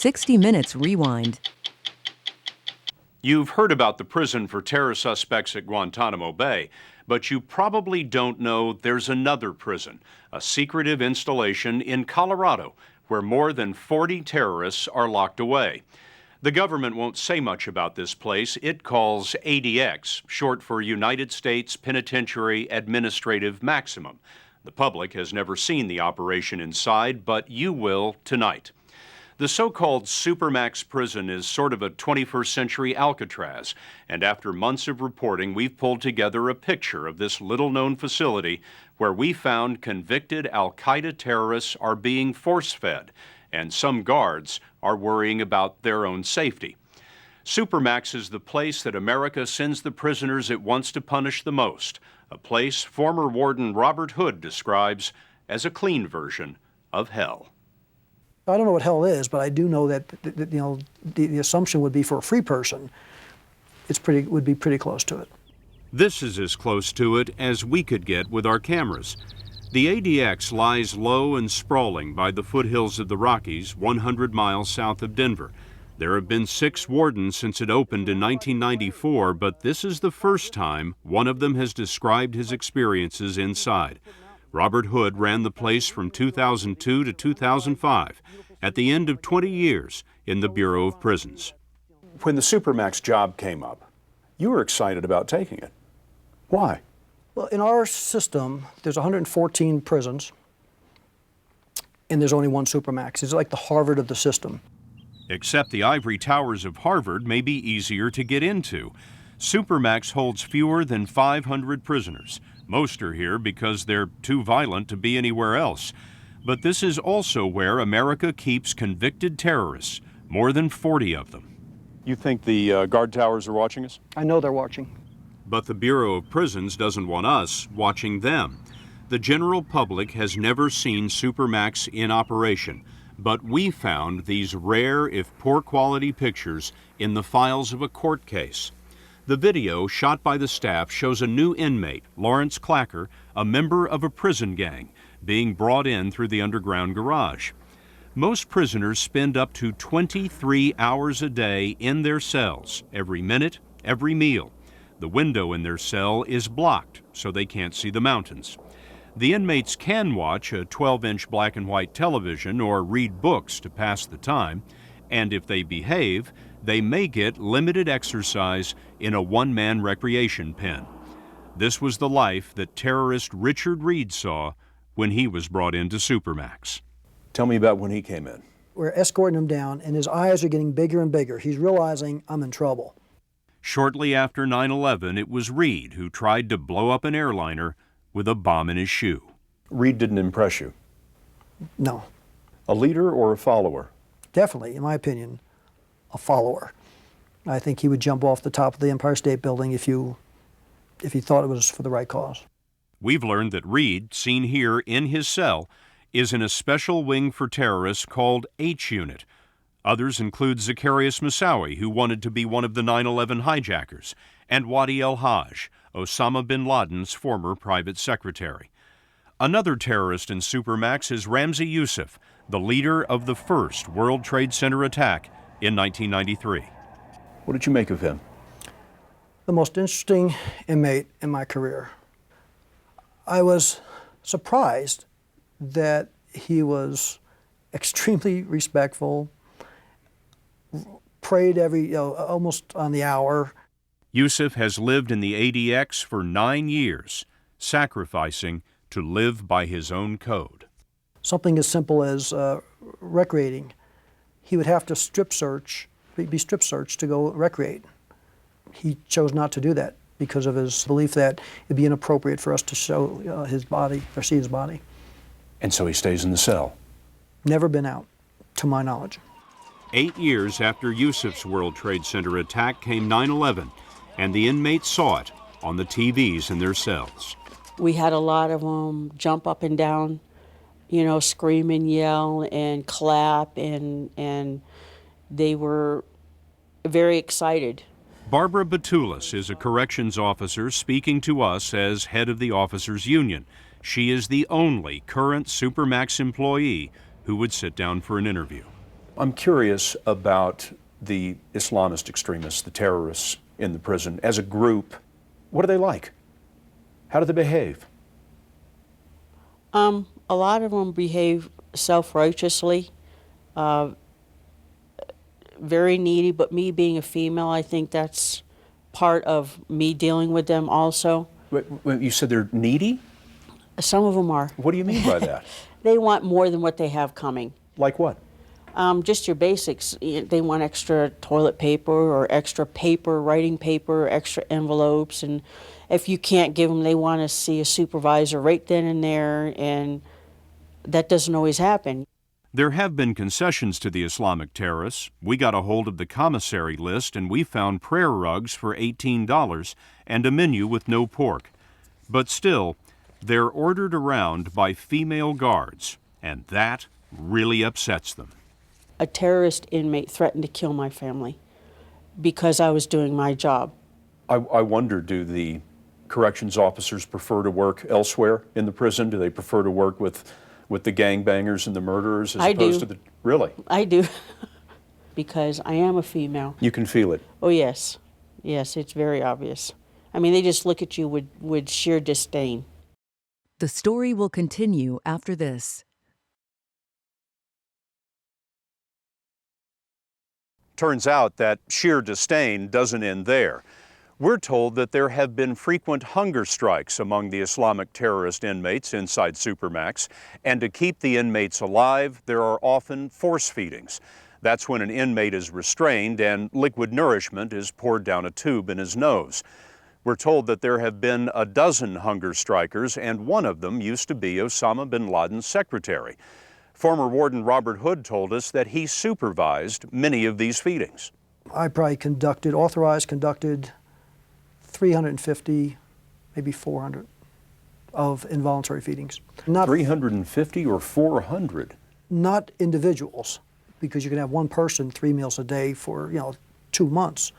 60 Minutes Rewind. You've heard about the prison for terror suspects at Guantanamo Bay, but you probably don't know there's another prison, a secretive installation in Colorado, where more than 40 terrorists are locked away. The government won't say much about this place it calls ADX, short for United States Penitentiary Administrative Maximum. The public has never seen the operation inside, but you will tonight. The so-called Supermax prison is sort of a 21st century Alcatraz, and after months of reporting, we've pulled together a picture of this little-known facility where we found convicted al-Qaeda terrorists are being force-fed, and some guards are worrying about their own safety. Supermax is the place that America sends the prisoners it wants to punish the most, a place former Warden Robert Hood describes as a clean version of hell. I don't know what hell is, but I do know that the assumption would be for a free person, would be pretty close to it. This is as close to it as we could get with our cameras. The ADX lies low and sprawling by the foothills of the Rockies, 100 miles south of Denver. There have been 6 wardens since it opened in 1994, but this is the first time one of them has described his experiences inside. Robert Hood ran the place from 2002 to 2005, at the end of 20 years in the Bureau of Prisons. When the Supermax job came up, you were excited about taking it. Why? Well, in our system, there's 114 prisons, and there's only one Supermax. It's like the Harvard of the system. Except the ivory towers of Harvard may be easier to get into. Supermax holds fewer than 500 prisoners. Most are here because they're too violent to be anywhere else. But this is also where America keeps convicted terrorists, more than 40 of them. You think the guard towers are watching us? I know they're watching. But the Bureau of Prisons doesn't want us watching them. The general public has never seen Supermax in operation, but we found these rare, if poor quality pictures in the files of a court case. The video shot by the staff shows a new inmate, Lawrence Clacker, a member of a prison gang, being brought in through the underground garage. Most prisoners spend up to 23 hours a day in their cells, every minute, every meal. The window in their cell is blocked, so they can't see the mountains. The inmates can watch a 12-inch black and white television or read books to pass the time, and if they behave, they may get limited exercise in a one-man recreation pen. This was the life that terrorist Richard Reed saw when he was brought into Supermax. Tell me about when he came in. We're escorting him down, and his eyes are getting bigger and bigger. He's realizing I'm in trouble. Shortly after 9/11, it was Reed who tried to blow up an airliner with a bomb in his shoe. Reed didn't impress you? No. A leader or a follower? Definitely, in my opinion, a follower. I think he would jump off the top of the Empire State Building if he thought it was for the right cause. We've learned that Reed, seen here in his cell, is in a special wing for terrorists called H Unit. Others include Zacarias Moussaoui, who wanted to be one of the 9/11 hijackers, and Wadi El-Haj, Osama bin Laden's former private secretary. Another terrorist in Supermax is Ramzi Youssef, the leader of the first World Trade Center attack in 1993. What did you make of him? The most interesting inmate in my career. I was surprised that he was extremely respectful, prayed almost on the hour. Youssef has lived in the ADX for 9 years, sacrificing to live by his own code. Something as simple as recreating. He would have to be strip searched to go recreate. He chose not to do that because of his belief that it'd be inappropriate for us to show his body or see his body. And so he stays in the cell? Never been out, to my knowledge. 8 years after Youssef's World Trade Center attack came 9/11, and the inmates saw it on the TVs in their cells. We had a lot of them jump up and down, scream and yell and clap, and they were very excited. Barbara Batulis is a corrections officer speaking to us as head of the officers' union. She is the only current Supermax employee who would sit down for an interview. I'm curious about the Islamist extremists, the terrorists in the prison. As a group, what are they like? How do they behave? A lot of them behave self-righteously, very needy, but me being a female, I think that's part of me dealing with them also. Wait, you said they're needy? Some of them are. What do you mean by that? They want more than what they have coming. Like what? Just your basics. They want extra toilet paper or extra paper, writing paper, extra envelopes, and if you can't give them, they want to see a supervisor right then and there, and that doesn't always happen. There have been concessions to the Islamic terrorists. We got a hold of the commissary list and we found prayer rugs for $18 and a menu with no pork. But still, they're ordered around by female guards, and that really upsets them. A terrorist inmate threatened to kill my family because I was doing my job. I wonder, do the corrections officers prefer to work elsewhere in the prison? Do they prefer to work with the gangbangers and the murderers as opposed to the... Really? I do. Because I am a female. You can feel it? Oh, yes. Yes, it's very obvious. I mean, they just look at you with sheer disdain. The story will continue after this. Turns out that sheer disdain doesn't end there. We're told that there have been frequent hunger strikes among the Islamic terrorist inmates inside Supermax, and to keep the inmates alive, there are often force feedings. That's when an inmate is restrained and liquid nourishment is poured down a tube in his nose. We're told that there have been a dozen hunger strikers, and one of them used to be Osama bin Laden's secretary. Former Warden Robert Hood told us that he supervised many of these feedings. I probably authorized, conducted 350, maybe 400 of involuntary feedings. Not 350 or 400? Not individuals, because you can have one person 3 meals a day for 2 months.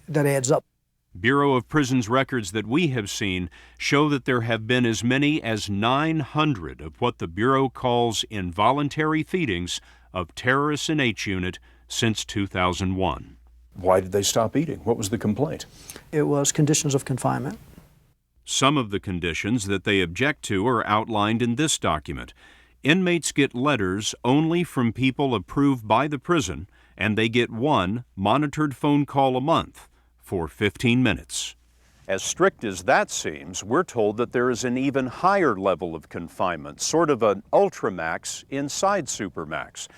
That adds up. Bureau of Prisons records that we have seen show that there have been as many as 900 of what the Bureau calls involuntary feedings of terrorists in H Unit since 2001. Why did they stop eating? What was the complaint? It was conditions of confinement. Some of the conditions that they object to are outlined in this document. Inmates get letters only from people approved by the prison, and they get one monitored phone call a month for 15 minutes. As strict as that seems, we're told that there is an even higher level of confinement, sort of an ultramax inside Supermax.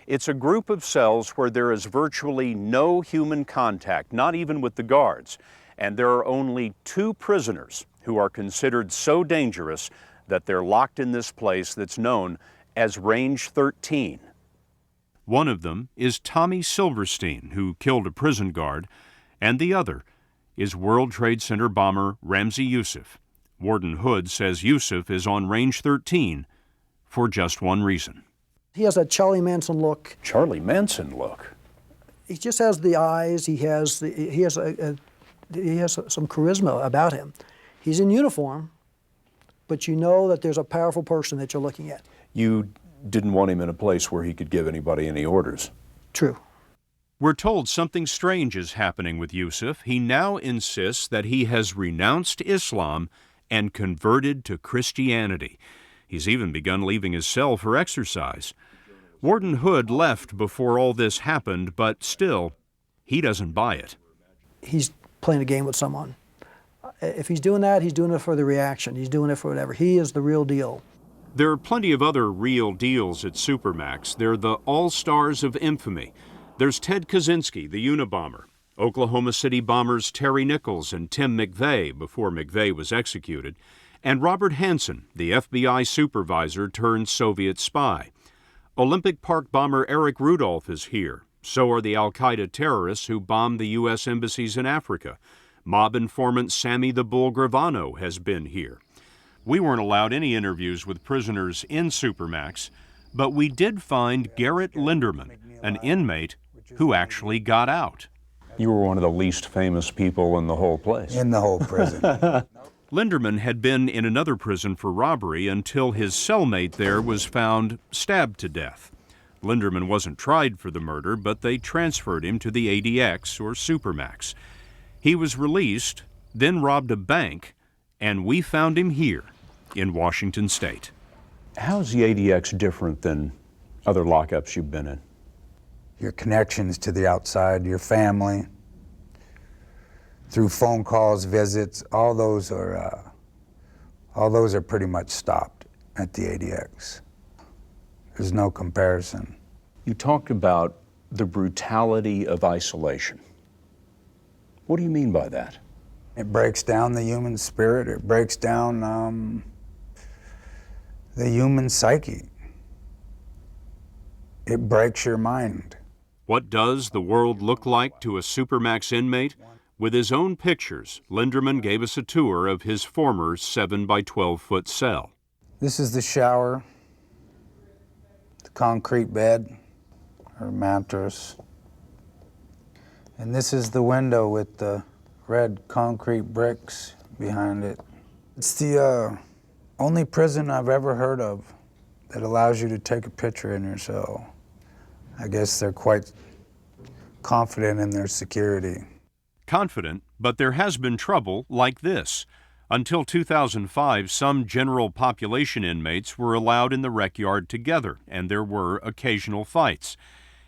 It's a group of cells where there is virtually no human contact, not even with the guards, and there are only 2 prisoners who are considered so dangerous that they're locked in this place that's known as Range 13. One of them is Tommy Silverstein, who killed a prison guard, and the other is World Trade Center bomber Ramzi Youssef. Warden Hood says Youssef is on Range 13 for just one reason. He has that Charlie Manson look. Charlie Manson look? He just has the eyes. He has some charisma about him. He's in uniform, but you know that there's a powerful person that you're looking at. You didn't want him in a place where he could give anybody any orders. True. We're told something strange is happening with Youssef. He now insists that he has renounced Islam and converted to Christianity. He's even begun leaving his cell for exercise. Warden Hood left before all this happened, but still, he doesn't buy it. He's playing a game with someone. If he's doing that, he's doing it for the reaction. He's doing it for whatever. He is the real deal. There are plenty of other real deals at Supermax. They're the all-stars of infamy. There's Ted Kaczynski, the Unabomber, Oklahoma City bombers Terry Nichols and Tim McVeigh before McVeigh was executed, and Robert Hansen, the FBI supervisor turned Soviet spy. Olympic Park bomber Eric Rudolph is here. So are the al-Qaeda terrorists who bombed the U.S. embassies in Africa. Mob informant Sammy the Bull Gravano has been here. We weren't allowed any interviews with prisoners in Supermax, but we did find Garrett Linderman, an inmate who actually got out. You were one of the least famous people in the whole place. In the whole prison. Linderman had been in another prison for robbery until his cellmate there was found stabbed to death. Linderman wasn't tried for the murder, but they transferred him to the ADX, or Supermax. He was released, then robbed a bank, and we found him here in Washington State. How's the ADX different than other lockups you've been in? Your connections to the outside, your family, through phone calls, visits, all those are pretty much stopped at the ADX. There's no comparison. You talked about the brutality of isolation. What do you mean by that? It breaks down the human spirit. It breaks down the human psyche. It breaks your mind. What does the world look like to a Supermax inmate? With his own pictures, Linderman gave us a tour of his former 7 by 12-foot cell. This is the shower, the concrete bed or mattress. And this is the window with the red concrete bricks behind it. It's the only prison I've ever heard of that allows you to take a picture in your cell. I guess they're quite confident in their security. Confident, but there has been trouble like this. Until 2005, some general population inmates were allowed in the rec yard together, and there were occasional fights.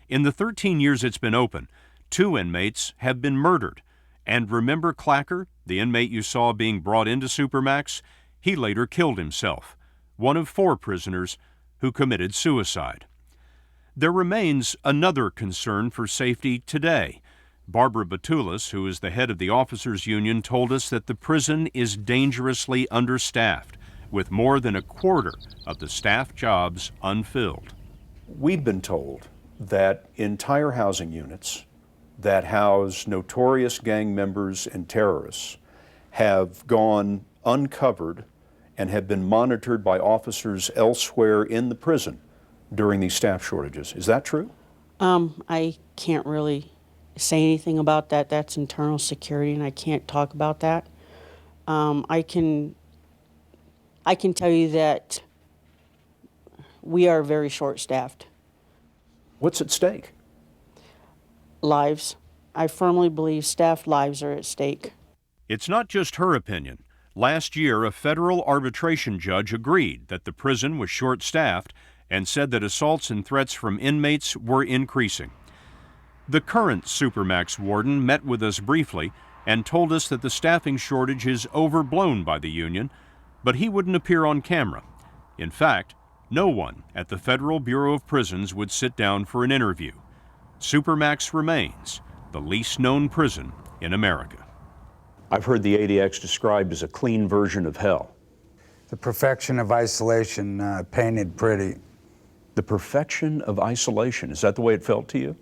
In the 13 years it's been open, 2 inmates have been murdered. And remember Clacker, the inmate you saw being brought into Supermax? He later killed himself, one of 4 prisoners who committed suicide. There remains another concern for safety today. Barbara Batulis, who is the head of the officers' union, told us that the prison is dangerously understaffed, with more than a quarter of the staff jobs unfilled. We've been told that entire housing units that house notorious gang members and terrorists have gone uncovered and have been monitored by officers elsewhere in the prison during these staff shortages. Is that true? I can't really say anything about that. That's internal security, and I can't talk about that. I can tell you that we are very short-staffed. What's at stake? Lives. I firmly believe staff lives are at stake. It's not just her opinion. Last year, a federal arbitration judge agreed that the prison was short-staffed and said that assaults and threats from inmates were increasing. The current Supermax warden met with us briefly and told us that the staffing shortage is overblown by the union, but he wouldn't appear on camera. In fact, no one at the Federal Bureau of Prisons would sit down for an interview. Supermax remains the least known prison in America. I've heard the ADX described as a clean version of hell. The perfection of isolation painted pretty. The perfection of isolation, is that the way it felt to you?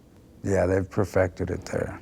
Yeah, they've perfected it there.